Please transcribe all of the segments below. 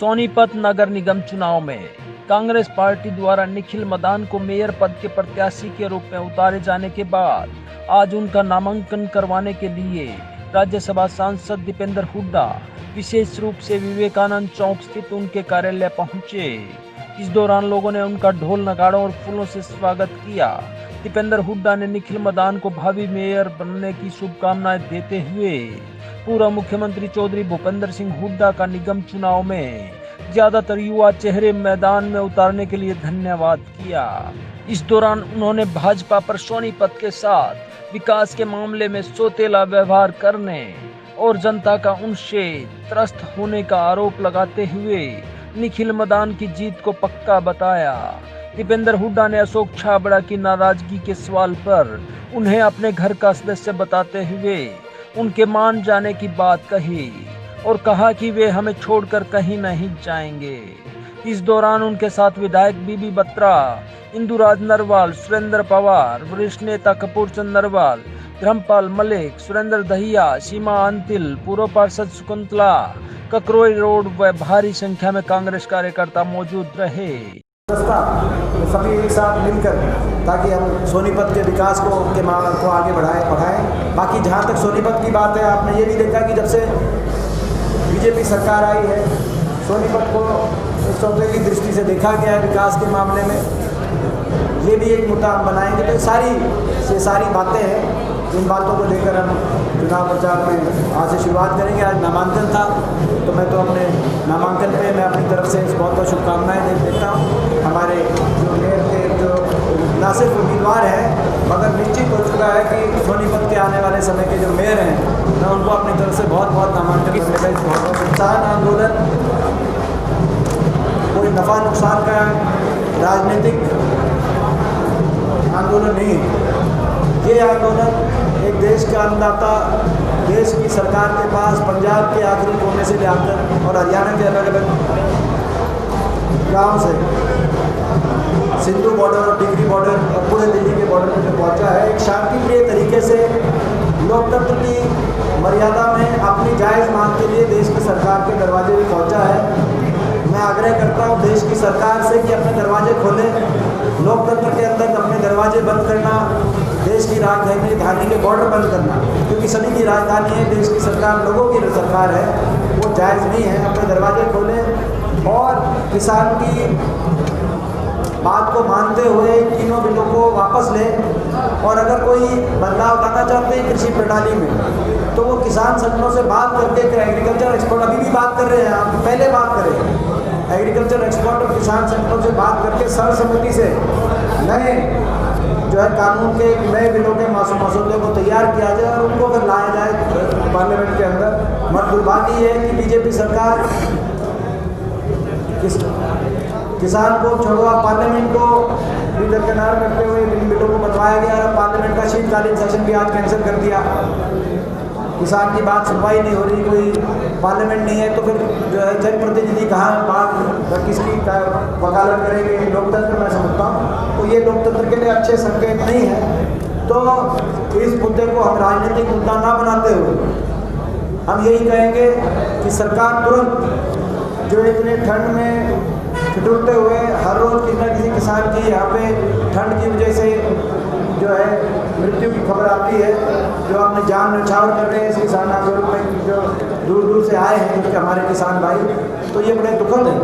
सोनीपत नगर निगम चुनाव में कांग्रेस पार्टी द्वारा निखिल मदान को मेयर पद के प्रत्याशी के रूप में उतारे जाने के बाद आज उनका नामांकन करवाने के लिए राज्यसभा सांसद दीपेंद्र हुड्डा विशेष रूप से विवेकानंद चौक स्थित उनके कार्यालय पहुंचे। इस दौरान लोगों ने उनका ढोल नगाड़ों और फूलों से स्वागत किया। दीपेंद्र हुड्डा ने निखिल मदान को भावी मेयर बनने की शुभकामनाएं देते हुए पूर्व मुख्यमंत्री चौधरी भूपेंद्र सिंह हुड्डा का निगम चुनाव में ज्यादातर युवा चेहरे मैदान में उतारने के लिए धन्यवाद किया। इस दौरान उन्होंने भाजपा पर सोनीपत के साथ विकास के मामले में सौतेला व्यवहार करने और जनता का उनसे त्रस्त होने का आरोप लगाते हुए निखिल मदान की जीत को पक्का बताया। दीपेंद्र हुड्डा ने अशोक छाबड़ा की नाराजगी के सवाल पर उन्हें अपने घर का सदस्य बताते हुए उनके मान जाने की बात कही और कहा कि वे हमें छोड़कर कहीं नहीं जाएंगे। इस दौरान उनके साथ विधायक बीबी बत्रा, इंदुराज नरवाल, सुरेंद्र पवार, वरिष्ठ नेता कपूर चंद नरवाल, धर्मपाल मलिक, सुरेंद्र दहिया, सीमा अंतिल, पूर्व पार्षद शकुंतला ककरोई रोड व भारी संख्या में कांग्रेस कार्यकर्ता मौजूद रहे। सभी एक साथ मिलकर ताकि हम सोनीपत के विकास को आगे बढ़ाएं। बाकी जहाँ तक सोनीपत की बात है, आपने ये भी देखा कि जब से बीजेपी सरकार आई है, सोनीपत को एक सौदे की दृष्टि से देखा गया है विकास के मामले में। ये भी एक मुद्दा हम बनाएंगे। तो सारी बातें हैं, इन बातों को लेकर हम चुनाव प्रचार में आज से शुरुआत करेंगे। आज नामांकन था, तो मैं तो अपने नामांकन पे मैं अपनी तरफ से बहुत बहुत शुभकामनाएं देता हूँ। हमारे जो मेयर के जो न सिर्फ उम्मीदवार हैं मगर निश्चित हो चुका है कि सोनीपत के आने वाले समय के जो मेयर हैं, मैं उनको अपनी तरफ से बहुत बहुत नामांकन करने का बहुत किसान आंदोलन कोई नफा नुकसान का राजनीतिक आंदोलन नहीं है। ये आंदोलन एक देश का अन्नदाता, देश की सरकार के पास पंजाब के आखिरी कोने से लेकर और हरियाणा के अलग अलग गांव से सिंधु बॉर्डर और टिकरी बॉर्डर और पूरे दिल्ली के बॉर्डर पर जो पहुंचा है, एक शांतिप्रिय तरीके से लोकतंत्र की मर्यादा में अपनी जायज़ मांग के लिए देश की सरकार के दरवाजे में पहुंचा है। मैं आग्रह करता हूं देश की सरकार से कि अपने दरवाजे खोलें। लोकतंत्र के अंदर अपने दरवाजे बंद करना, देश की राजधानी के बॉर्डर बंद करना, क्योंकि सभी की राजधानी है, देश की सरकार लोगों की सरकार है, वो जायज़ नहीं है। अपने दरवाजे खोलें और किसान की बात को मानते हुए तीनों बिलों को वापस लें। और अगर कोई बदलाव लाना चाहते हैं कृषि प्रणाली में, तो वो किसान संगठनों से बात करके एग्रीकल्चर एक्सपर्ट अभी भी बात कर रहे हैं, आप पहले बात करें, एग्रीकल्चर एक्सपर्ट और किसान संगठनों से बात करके सर्वसम्मति से नए जो है कानून के नए बिलों के मसौदे को तैयार किया जाए और उनको अगर लाया जाए पार्लियामेंट के अंदर। मगर दुर्भाग्य ये है कि बीजेपी सरकार किसान को छोड़वा पार्लियामेंट को भी दरकिनार करते हुए इन बिलों को बनवाया गया। पार्लियामेंट का शीतकालीन सेशन भी आज कैंसिल कर दिया। किसान की बात सुनवाई नहीं हो रही, कोई पार्लियामेंट नहीं है, तो फिर जो है जनप्रतिनिधि कहाँ बात किसकी वकालत करेंगे? लोकतंत्र मैं समझता हूँ तो ये लोकतंत्र के लिए अच्छे संकेत नहीं है। तो इस मुद्दे को हम राजनीतिक मुद्दा ना बनाते हुए हम यही कहेंगे कि सरकार तुरंत जो इतने ठंड में ठिठुरते हुए हर रोज़ किसी न किसी किसान की यहाँ पे ठंड की वजह से जो है मृत्यु की खबर आती है, जो अपने जान न्यौछावर कर रहे हैं इस किसान आंदोलन में, जो दूर दूर से आए हैं क्योंकि हमारे किसान भाई, तो ये बड़े दुखद है।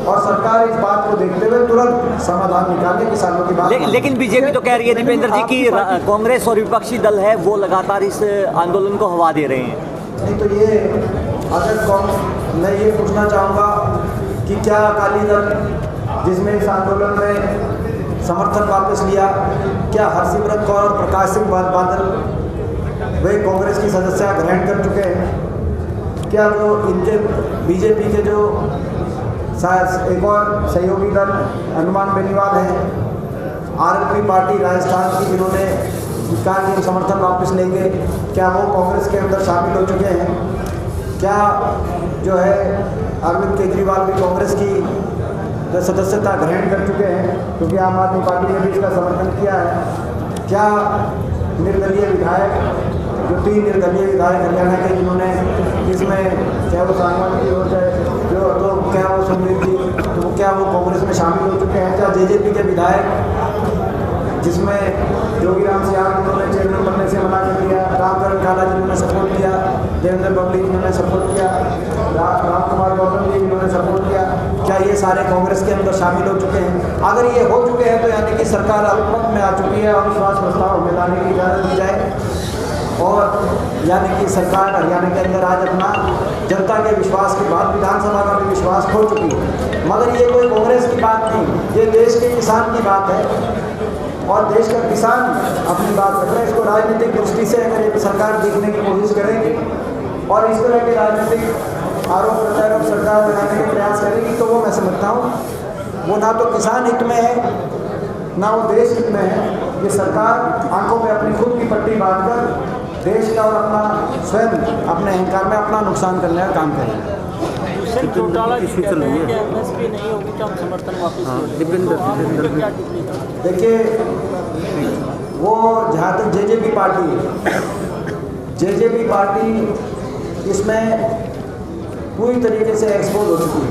और सरकार इस बात को देखते हुए तुरंत समाधान निकाले किसानों की बात। लेकिन बीजेपी तो कह रही है दीपेंद्र जी की कांग्रेस और विपक्षी दल है वो लगातार इस आंदोलन को हवा दे रहे हैं। नहीं तो ये अगर मैं ये पूछना चाहूँगा कि क्या अकाली दल जिसमें इस आंदोलन में समर्थन वापस लिया, क्या हरसिमरत कौर और प्रकाश सिंह बादल वे कांग्रेस की सदस्यता ग्रहण कर चुके हैं? क्या जो इनके बीजेपी के जो एक और सहयोगी दल हनुमान बेनीवाल हैं, आरएलपी पार्टी राजस्थान की, जिन्होंने कहा कि समर्थन वापस लेंगे, क्या वो कांग्रेस के अंदर शामिल हो चुके हैं? क्या जो है अरविंद केजरीवाल भी कांग्रेस की सदस्यता ग्रहण कर चुके हैं, क्योंकि आम आदमी पार्टी ने भी इसका समर्थन किया है? क्या निर्दलीय विधायक, जो 3 निर्दलीय विधायक हरियाणा के, जिन्होंने इसमें चाहे वो सांगवान की हो, चाहे जो, तो क्या वो सुन रही थी, तो क्या वो कांग्रेस में शामिल हो चुके हैं? क्या जेजेपी के विधायक, जिसमें जोगीराम सियाल जिन्होंने चेयरमैन बनने से मना कर दिया, रामकरण काला जिन्होंने सपोर्ट किया, देवेंद्र बबली जिन्होंने सपोर्ट किया, राम कुमार गौतम जी जिन्होंने सपोर्ट किया, क्या ये सारे कांग्रेस के अंदर शामिल हो चुके हैं? अगर ये हो चुके हैं तो यानी कि सरकार अल्पमत में आ चुकी है, अविश्वास प्रस्ताव में लाने की इजाज़त दी जाए और यानी कि सरकार हरियाणा के अंदर आज अपना जनता के विश्वास के बाद विधानसभा का भी विश्वास खो चुकी है। मगर ये कोई कांग्रेस की बात नहीं, ये देश के किसान की बात है और देश का किसान अपनी बात रख रहा है। इसको राजनीतिक दृष्टि से अगर ये सरकार देखने की कोशिश करेगी और इस तरह के राजनीतिक आरोप प्रत्यारोप सरकार लगाने के प्रयास करेगी, तो वो मैं समझता हूँ वो ना तो किसान हित में है, ना वो देश हित में है। ये सरकार आंखों में अपनी खुद की पट्टी बांधकर देश का और अपना स्वयं अपने अहंकार में अपना नुकसान करने का काम करेगी। चौटाला जी कहते हैं कि एमएसपी नहीं होगी तो हम समर्थन वापस लेंगे। देखिए, वो जहाँ तक जेजेपी पार्टी है, जेजेपी पार्टी इसमें पूरी तरीके से एक्सपोज हो चुकी है।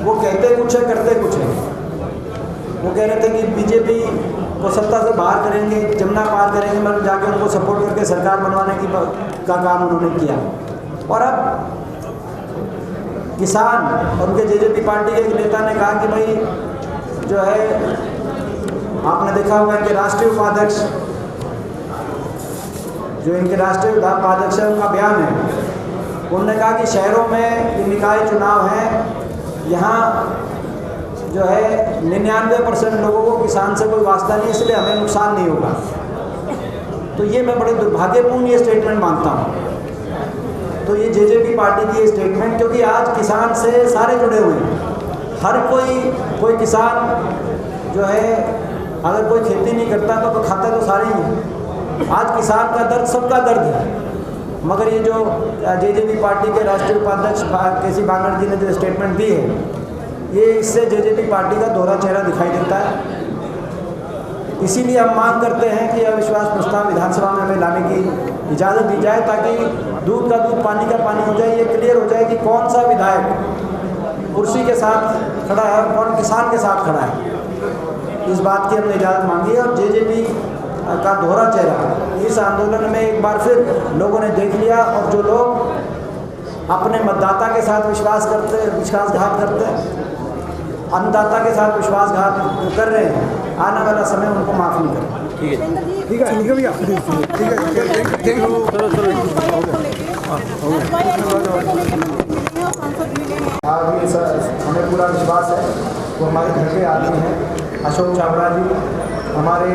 वो कहते कुछ है, करते कुछ है। वो कह रहे थे कि बीजेपी को सत्ता से बाहर करेंगे, जमुना पार करेंगे, मतलब जाके उनको सपोर्ट करके सरकार बनवाने का काम उन्होंने किया। और अब किसान और उनके जेजेपी पार्टी के एक नेता ने कहा कि भाई जो है, आपने देखा होगा कि राष्ट्रीय उपाध्यक्ष, जो इनके राष्ट्रीय उपाध्यक्ष है, उनका बयान है, उन्होंने कहा कि शहरों में ये निकाय चुनाव हैं, यहाँ जो है 99% लोगों को किसान से कोई वास्ता नहीं, इसलिए हमें नुकसान नहीं होगा। तो ये मैं बड़े दुर्भाग्यपूर्ण ये स्टेटमेंट मानता हूँ। तो ये जेजेपी पार्टी की ये स्टेटमेंट, क्योंकि आज किसान से सारे जुड़े हुए हैं, हर कोई किसान जो है, अगर कोई खेती नहीं करता तो खाते तो सारे ही हैं। आज किसान का दर्द सबका दर्द है। मगर ये जो जेजेपी पार्टी के राष्ट्रीय उपाध्यक्ष केसी बांगड़ जी ने जो स्टेटमेंट दी है, ये इससे जेजेपी पार्टी का दोहरा चेहरा दिखाई देता है। इसीलिए हम मांग करते हैं कि अविश्वास प्रस्ताव विधानसभा में हमें लाने की इजाज़त दी जाए, ताकि दूध का दूध पानी का पानी हो जाए, ये क्लियर हो जाए कि कौन सा विधायक कुर्सी के साथ खड़ा है और कौन किसान के साथ खड़ा है। इस बात की हमने इजाज़त मांगी है। और जेजेपी का दोहरा चेहरा इस आंदोलन में एक बार फिर लोगों ने देख लिया, और जो लोग अपने मतदाता के साथ विश्वासघात करते, अन्नदाता के साथ विश्वासघात कर रहे हैं, आने वाला समय उनको माफ़ नहीं करेगा। ठीक है, ठीक है, ठीक है भैया, ठीक है, अभी हमें पूरा विश्वास है। वो हमारे घर के आदमी हैं। अशोक छाबड़ा जी हमारे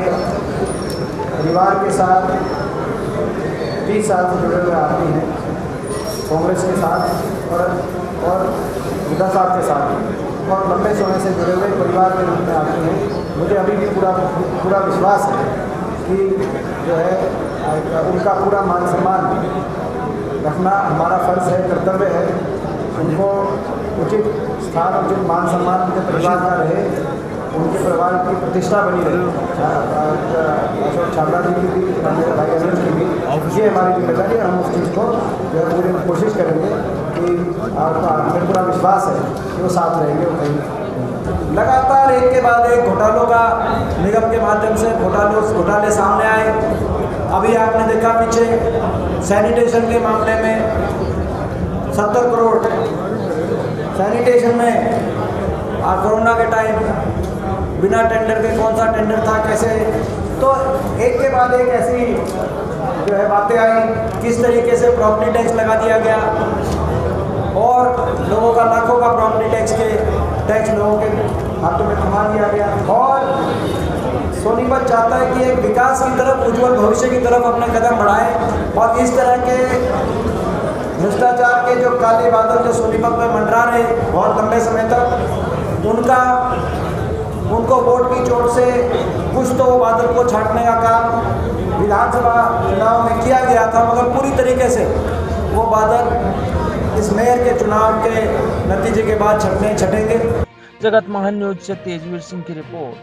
परिवार के साथ 30 साल से जुड़े हुए आदमी हैं, कांग्रेस के साथ और हुड्डा साहब के साथ, और लंबे समय से जुड़े हुए परिवार के रूप में आते हैं। मुझे अभी भी पूरा विश्वास है कि जो है उनका पूरा मान सम्मान रखना हमारा फ़र्ज़ है, कर्तव्य है। उनको उचित स्थान, उचित मान सम्मान उनके परिवार का रहे, उनके परिवार की प्रतिष्ठा बनी रहे। अशोक छाबड़ा जी की भी, मेरे भाई अनुज की भी, ये हमारी जिम्मेदारी है। हम उस चीज़ को जो है पूरी कोशिश करेंगे कि हमें पूरा विश्वास है कि वो साथ रहेंगे। वो कहीं लगातार एक के बाद एक घोटालों का निगम के माध्यम से घोटाले सामने आए। अभी आपने देखा पीछे सैनिटेशन के मामले में 70 करोड़ सैनिटेशन में कोरोना के टाइम बिना टेंडर के, कौन सा टेंडर था, कैसे, तो एक के बाद एक ऐसी जो है बातें आई। किस तरीके से प्रॉपर्टी टैक्स लगा दिया गया और लोगों का लाखों का प्रॉपर्टी टैक्स लोगों के हाथों में थमा दिया गया। और सोनीपत चाहता है कि एक विकास की तरफ, उज्जवल भविष्य की तरफ अपने कदम बढ़ाए, और इस तरह के भ्रष्टाचार के जो काले बादल जो सोनीपत में मंडरा रहे बहुत लंबे समय तक, उनको वोट की चोट से कुछ तो बादल को छांटने का काम विधानसभा चुनाव में किया गया था, मगर पूरी तरीके से वो बादल इस मेयर के चुनाव के नतीजे के बाद छटेंगे। जगत महान न्यूज से तेजवीर सिंह की रिपोर्ट।